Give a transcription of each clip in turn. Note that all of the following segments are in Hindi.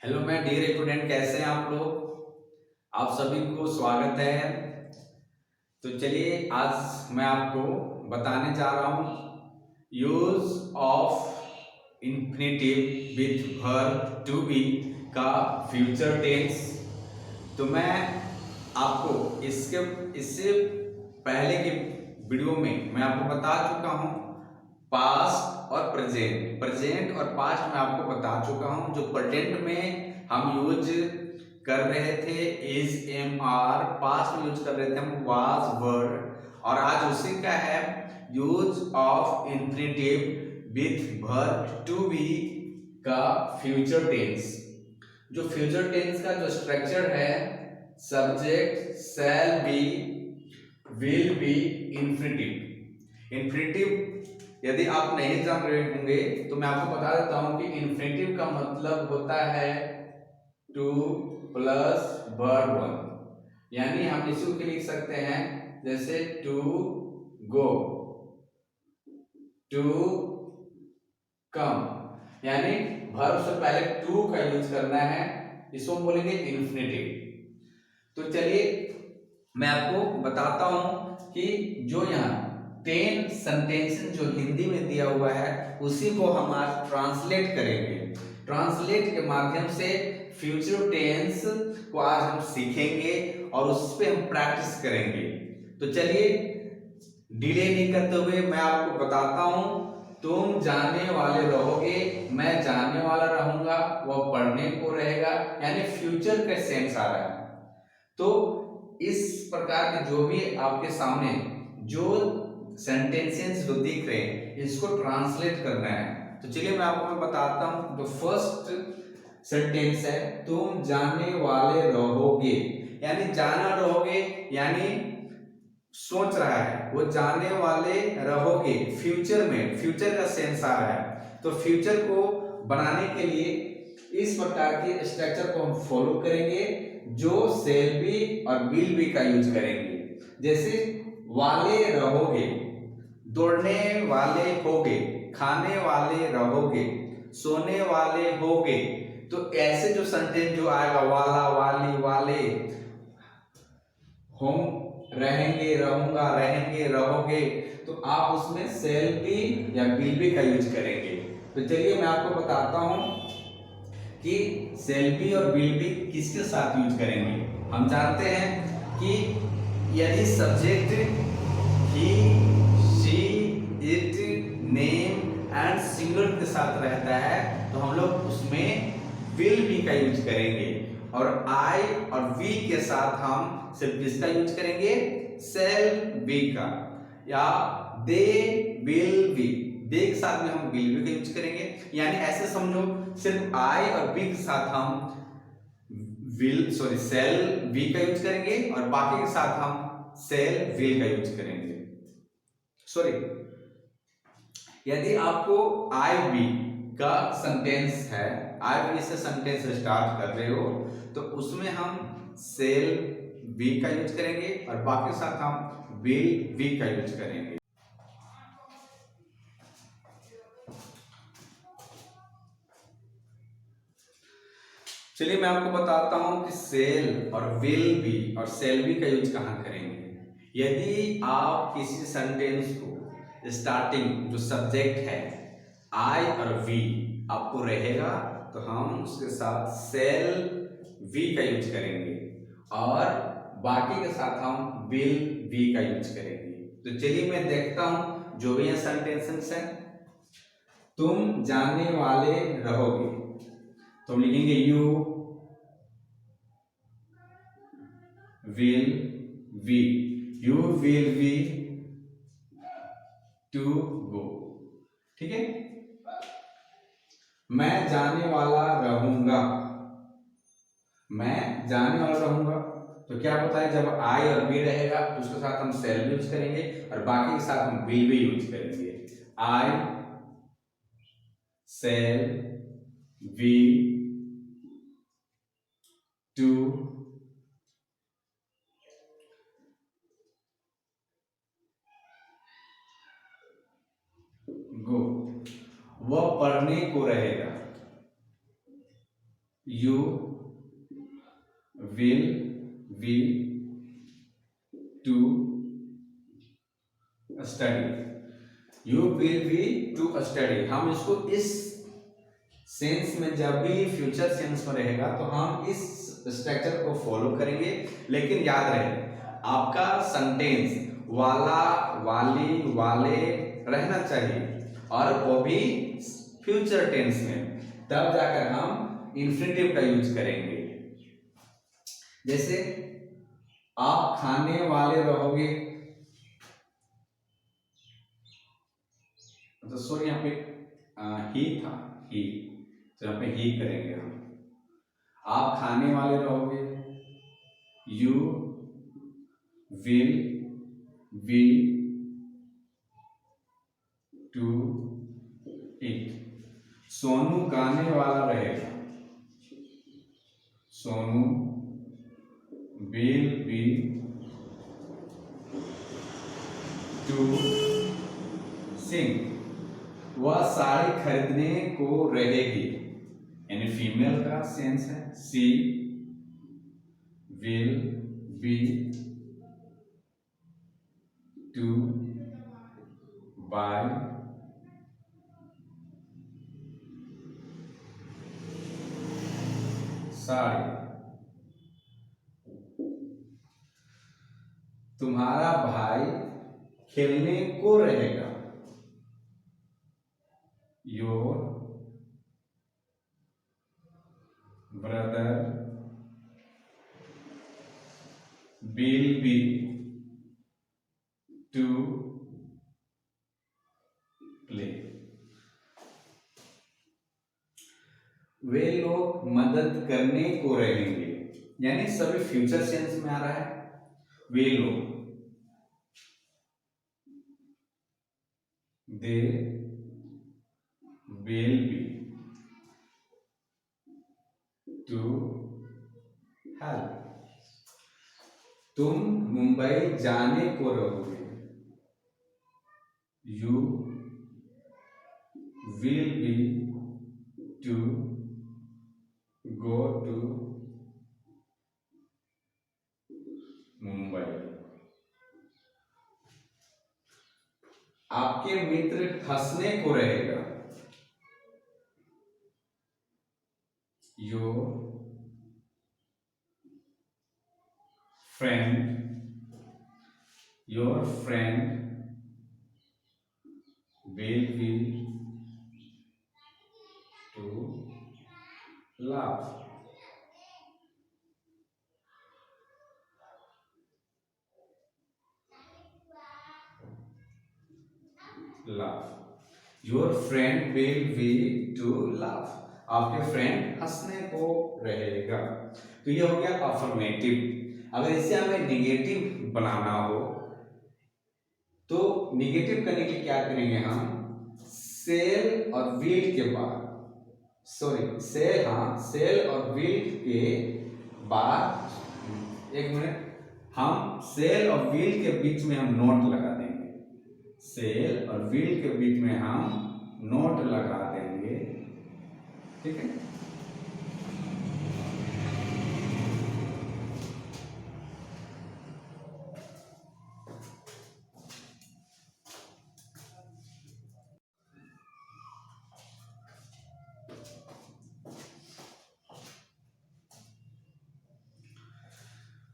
हेलो मैं डियर स्टूडेंट, कैसे हैं आप लोग। आप सभी को स्वागत है। तो चलिए आज मैं आपको बताने जा रहा हूँ use of infinitive with verb to be का फ्यूचर टेंस। तो मैं आपको इससे पहले की वीडियो में मैं आपको बता चुका हूँ पास्ट और प्रेजेंट और पास्ट में आपको बता चुका हूँ। जो प्रेजेंट में हम यूज कर रहे थे इज एम आर, पास्ट में यूज कर रहे थे हम वाज वर, और आज उसी का है use of infinitive with verb to be का फ्यूचर टेंस। जो फ्यूचर टेंस का जो स्ट्रक्चर है subject shall be will be infinitive. Infinitive यदि आप नहीं जान रहे होंगे तो मैं आपको बता देता हूं कि इन्फिनिटिव का मतलब होता है टू प्लस वर्ब वन। यानी हम इसको लिख सकते हैं जैसे टू गो, टू कम, यानी वर्ब से पहले टू का यूज करना है, इसको हम बोलेंगे इन्फिनिटिव। तो चलिए मैं आपको बताता हूं कि जो यहाँ 10 सेंटेंस जो हिंदी में दिया हुआ है उसी को हम आज ट्रांसलेट करेंगे। ट्रांसलेट के माध्यम से फ्यूचर टेंस को आज हम सीखेंगे और उस पर हम प्रैक्टिस करेंगे। तो चलिए डिले नहीं करते हुए मैं आपको बताता हूं। तुम जाने वाले रहोगे, मैं जाने वाला रहूंगा, वह पढ़ने को रहेगा, यानी फ्यूचर का सेंस आ रहा है। तो इस प्रकार के जो भी आपके सामने जो सेंटेंसेस जो दिख रहे हैं इसको ट्रांसलेट करना है। तो चलिए मैं आपको बताता हूं। जो फर्स्ट सेंटेंस है तुम जाने वाले रहोगे, यानी जाना रहोगे, यानी सोच रहा है वो जाने वाले रहोगे, फ्यूचर में फ्यूचर का सेंस आ रहा है। तो फ्यूचर को बनाने के लिए इस प्रकार के स्ट्रक्चर को हम फॉलो करेंगे जो सेल बी और विल बी का यूज करेंगे। जैसे वाले रहोगे, दौड़ने वाले होगे, खाने वाले रहोगे, सोने वाले होगे। तो ऐसे जो सेंटेंस जो आएगा वाला, वाली, वाले, हम रहेंगे, रहूंगा, रहेंगे, रहोगे, तो आप उसमें सेल बी या विल बी का यूज करेंगे। तो चलिए मैं आपको बताता हूं कि सेल बी और विल बी किसके साथ यूज करेंगे। हम जानते हैं कि यदि subject he, she, it, name and singular के साथ रहता है तो हम लोग उसमें विल बी का यूज करेंगे, और आई और वी के साथ हम सिर्फ किसका यूज करेंगे, सेल बी का, या दे विल बी, दे के साथ में हम विल बी का यूज करेंगे। यानी ऐसे समझो सिर्फ आई और बी के साथ हम सेल बी का यूज करेंगे और बाकी के साथ हम सेल विल का यूज करेंगे। सॉरी, यदि आपको आई बी का सेंटेंस है, आई बी से सेंटेंस स्टार्ट कर रहे हो तो उसमें हम सेल बी का यूज करेंगे और बाकी के साथ हम विल बी का यूज करेंगे। चलिए मैं आपको बताता हूं कि सेल और विल बी और सेल बी का यूज कहां करेंगे। यदि आप किसी सेंटेंस को स्टार्टिंग जो सब्जेक्ट है आई और वी आपको रहेगा तो हम उसके साथ सेल वी का यूज करेंगे और बाकी के साथ हम विल बी का यूज करेंगे। तो चलिए मैं देखता हूं जो भी ये सेंटेंसेस हैं। तुम जाने वाले रहोगे तो हम लिखेंगे you will be, you will be to go. ठीक है, मैं जाने वाला रहूंगा, मैं जाने वाला रहूंगा, तो क्या होता है जब आई और बी रहेगा तो उसके साथ हम सेल यूज करेंगे और बाकी के साथ हम विल भी यूज करेंगे। I shall be to go, वह पढ़ने को रहेगा, you will be to study. You will be to study, हम इसको इस सेंस में, जब भी फ्यूचर सेंस में रहेगा तो हम इस स्ट्रक्चर को फॉलो करेंगे। लेकिन याद रहे आपका सेंटेंस वाला, वाली, वाले रहना चाहिए और वो भी फ्यूचर टेंस में, तब जाकर हम इन्फिनिटिव का यूज करेंगे। जैसे आप खाने वाले रहोगे, तो सॉरी यहाँ पे ही था, ही, तो यहाँ पे ही करेंगे हम। आप खाने वाले रहोगे, you will be to eat. Sonu गाने वाला रहेगा, Sonu will be to sing. वह साड़ी खरीदने को रहेगी, यानी फीमेल का सेंस है, she will be to buy sari. तुम्हारा भाई खेलने को रहेगा, your brother will be to play. वे लोग मदद करने को रहेंगे, यानी सभी फ्यूचर सेंस में आ रहा है। वे लोग, they will be to help. तुम मुंबई जाने को रहोगे, you will be to go to Mumbai. आपके मित्र हंसने को रहेगा, your friend will be to laugh। Your friend will be to laugh, आपके फ्रेंड हंसने को रहेगा। तो ये हो गया अफर्मेटिव। अगर इसे हमें निगेटिव बनाना हो तो निगेटिव करने के लिए क्या करेंगे हम, सेल और विल के बाद, सॉरी सेल, हाँ सेल और विल के बाद, एक मिनट, हम सेल और विल के बीच में हम नोट लगा देंगे, सेल और विल के बीच में हम नोट लगा देंगे, ठीक है।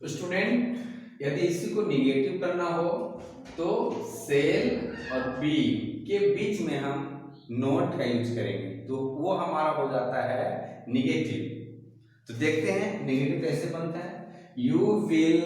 स्टूडेंट यदि इसी को निगेटिव करना हो तो सेल और बी के बीच में हम नोट का यूज करेंगे, तो वो हमारा हो जाता है निगेटिव। तो देखते हैं निगेटिव कैसे बनता है। You will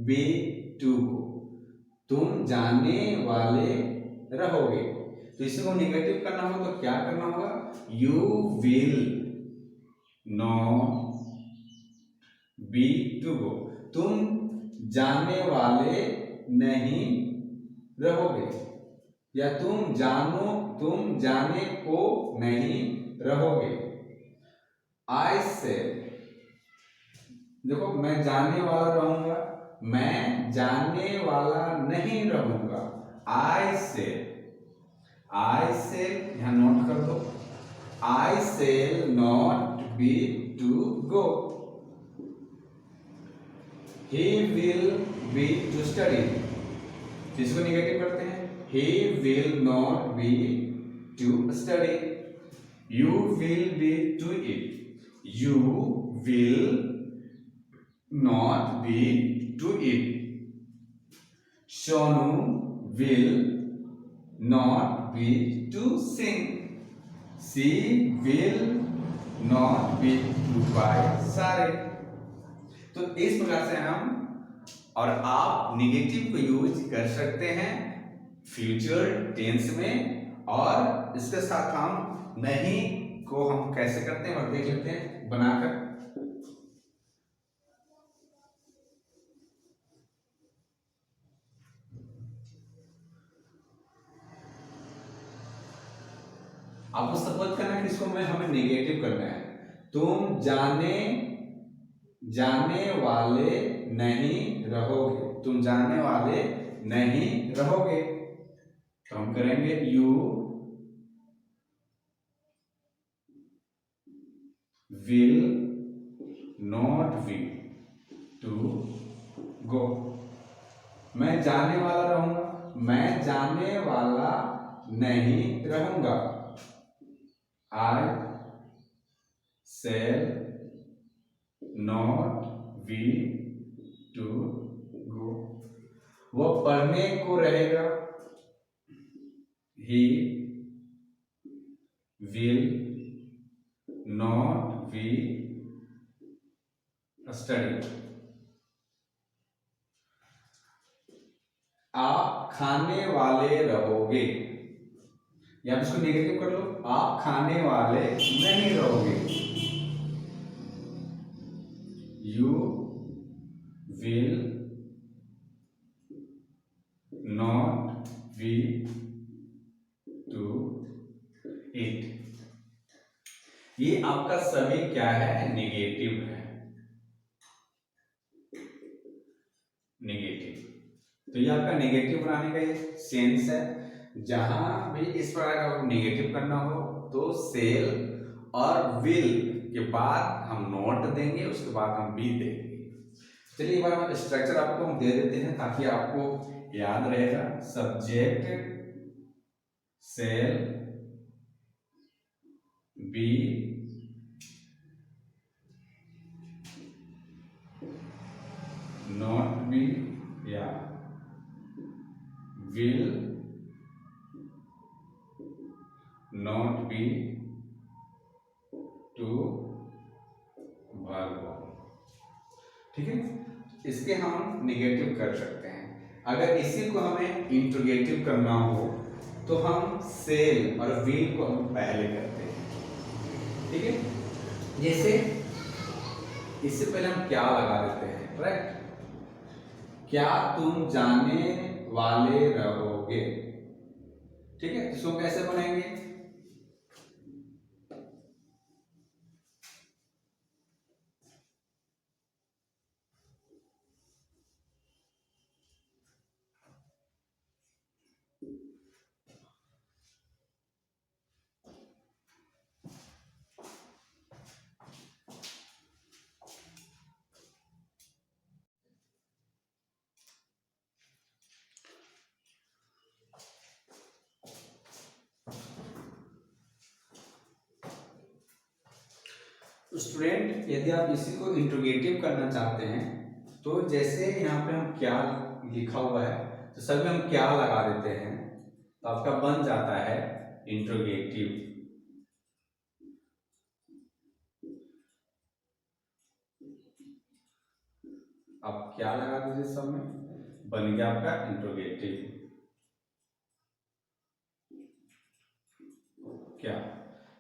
be to go, तुम जाने वाले रहोगे, तो इसी को निगेटिव करना हो तो क्या करना होगा, you will not be to go, तुम जाने वाले नहीं रहोगे, या तुम जाने को नहीं रहोगे। आई से, देखो मैं जाने वाला रहूंगा, मैं जाने वाला नहीं रहूंगा। आई से यहां नोट कर दो, I shall not be to go. He will be to study. इसको निगेटिव करते हैं. He will not be to study. You will be to eat. You will not be to eat. Shonu will not be to sing. She will not be to buy sari. तो इस प्रकार से हम और आप निगेटिव को यूज कर सकते हैं फ्यूचर टेंस में, और इसके साथ हम नहीं को हम कैसे करते हैं और देख लेते हैं बनाकर. आपको सपोज करना है कि इसको हमें नेगेटिव करना है. तुम जाने वाले नहीं रहोगे. तुम जाने वाले नहीं रहोगे तो हम करेंगे you will not be to go. मैं जाने वाला रहूंगा. मैं जाने वाला नहीं रहूंगा. I shall not be to go. वो पढ़ने को रहेगा. He will not be study. आप खाने वाले रहोगे, या आप इसको नेगेटिव कर लो. आप खाने वाले नहीं रहोगे. You will not be to eat. ये आपका सभी क्या है? नेगेटिव है. नेगेटिव. तो ये आपका नेगेटिव बनाने का ये सेंस है. जहां भी इस प्रकार का नेगेटिव करना हो तो सेल और विल के बाद हम नोट देंगे, उसके बाद हम बी देंगे. चलिए एक बार हम स्ट्रक्चर आपको हम दे देते हैं ताकि आपको याद रहेगा. Subject shall be not be या will not be to verb. ठीक है. इसके हम निगेटिव कर सकते हैं. अगर इसी को हमें इंट्रोगेटिव करना हो तो हम सेल और विल को हम पहले करते हैं. ठीक है. जैसे इससे पहले हम क्या लगा देते हैं. राइट. क्या तुम जाने वाले रहोगे. ठीक है. इसको कैसे बनाएंगे? स्टूडेंट, यदि आप इसी को इंट्रोगेटिव करना चाहते हैं तो जैसे यहाँ पे हम क्या लिखा हुआ है तो सब में हम क्या लगा देते हैं तो आपका बन जाता है इंट्रोगेटिव. आप क्या लगा दीजिए, सब में बन गया आपका इंट्रोगेटिव. क्या.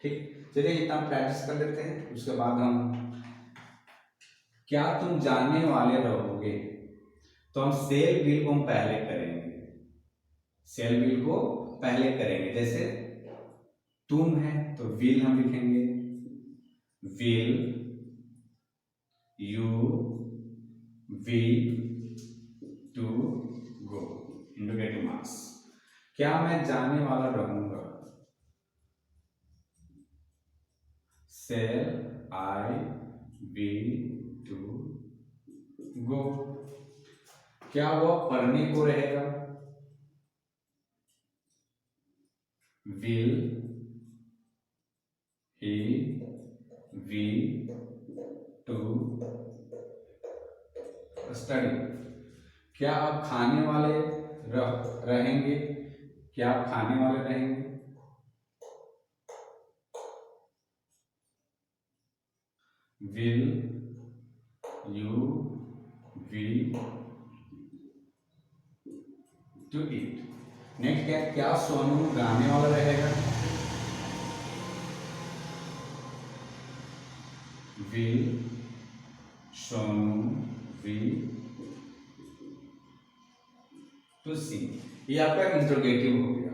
ठीक. चलिए इतना प्रैक्टिस कर लेते हैं. उसके बाद हम क्या तुम जाने वाले रहोगे तो हम सेल विल को हम पहले करेंगे. सेल विल को पहले करेंगे. जैसे तुम है तो विल हम लिखेंगे. Will you will to go. Interrogative marks. क्या मैं जाने वाला रहूंगा. Shall I be to go. क्या वह पढ़ने को रहेगा? Will he be to study. क्या आप खाने वाले रहेंगे? क्या आप खाने वाले रहेंगे? Will you be to eat. Next क्या सोनू गाने वाला रहेगा? Will Sonu be to sing. ये आपका इंट्रोगेटिव हो गया।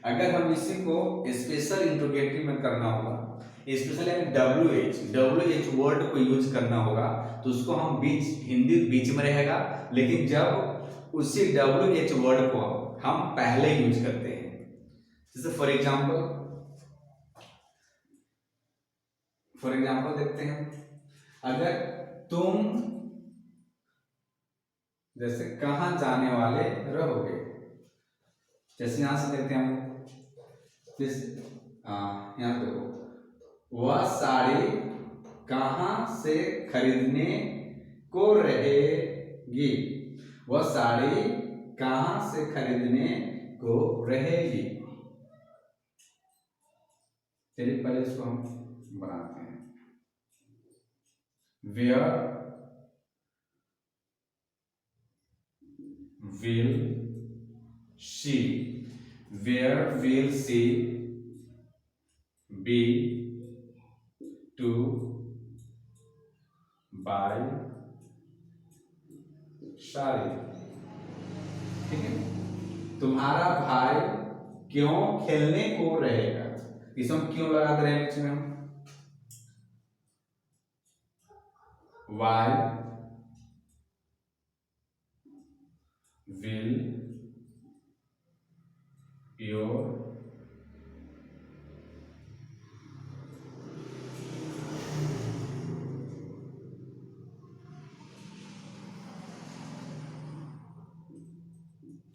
अगर हम इसी को स्पेशल इंट्रोगेटिव में करना होगा, स्पेशल यानी WH वर्ड को यूज करना होगा, तो उसको हम हिंदी बीच में रहेगा, लेकिन जब उसी WH वर्ड को हम पहले यूज करते हैं, जैसे फॉर एग्जाम्पल देखते हैं। अगर तुम जैसे कहां जाने वाले रहोगे, जैसे यहां से देखते हैं हम, यहां देखो, वह साड़ी कहां से खरीदने को रहेगी? वह साड़ी कहां से खरीदने को रहेगी? चलिए पहले इसको हम बनाते हैं। Where will she, where will she be to buy sari. ठीक है, तुम्हारा भाई क्यों खेलने को रहेगा? इसमें हम क्यों लगा दे रहे हैं बीच में हम? Why will your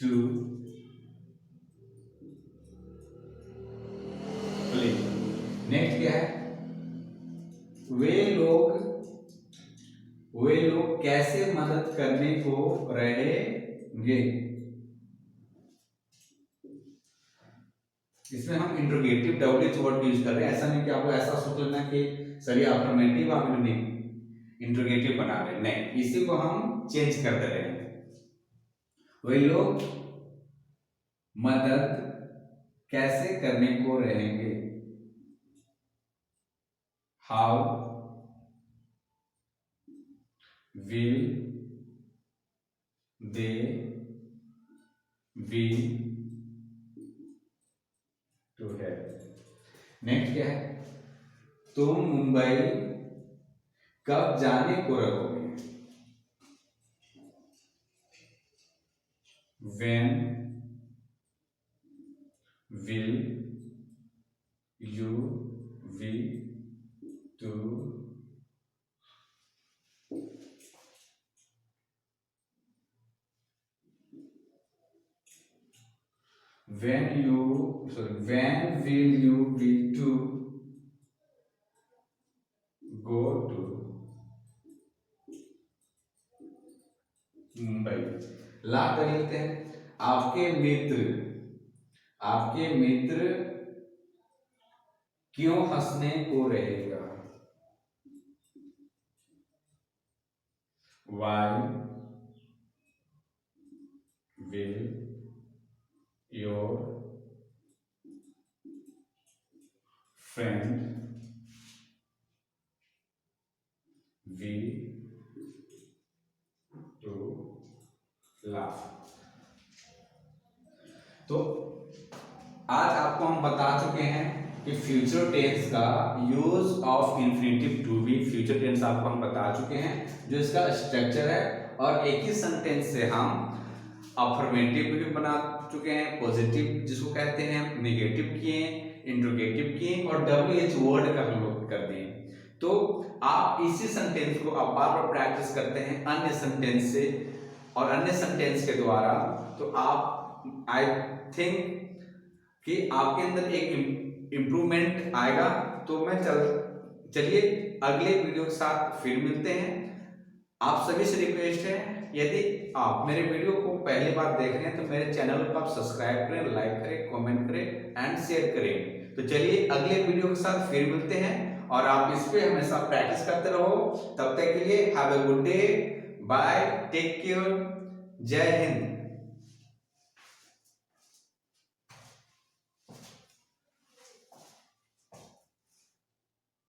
to play. Next क्या है? वे लोग कैसे मदद करने को रहेंगे? इसमें हम इंट्रोगेटिव WH वर्ड यूज कर रहे हैं। ऐसा नहीं कि आपको ऐसा सोच लेना कि सर ये अफर्मेटिव आप इंट्रोगेटिव बना रहे हैं, नहीं, इसी को हम चेंज कर दे रहे हैं। वे लोग मदद कैसे करने को रहेंगे? How will they be to help. Next क्या है? तुम मुंबई कब जाने को रहोगे? When will you be to when will you be to go to Mumbai? Last तक लिखते हैं। आपके मित्र क्यों हंसने को रहेगा? Why will your friend be to laugh? तो आज आपको हम बता चुके हैं कि फ्यूचर टेंस का use of infinitive to be. Future tense आपको हम बता चुके हैं जो इसका स्ट्रक्चर है, और एक ही सेंटेंस से हम अफर्मेटिव भी बना चुके हैं, पॉजिटिव जिसको कहते हैं, नेगेटिव किए, इंट्रोगेटिव किए, और WH वर्ड का हम लोग कर दिए। तो आप इसी सेंटेंस को आप बार बार प्रैक्टिस करते हैं अन्य सेंटेंस से और अन्य सेंटेंस के द्वारा, तो आप आई थिंक कि आपके अंदर एक इम्प्रूवमेंट आएगा। तो मैं चलिए अगले वीडियो के साथ फिर मिलते हैं। आप सभी से रिक्वेस्ट है, यदि आप मेरे वीडियो को पहली बार देख रहे हैं तो मेरे चैनल को आप सब्सक्राइब करें, लाइक करें, कमेंट करें एंड शेयर करें। तो चलिए अगले वीडियो के साथ फिर मिलते हैं और आप इस पे हमेशा प्रैक्टिस करते रहो। तब तक के लिए have a good day, bye, take care, जय हिंद।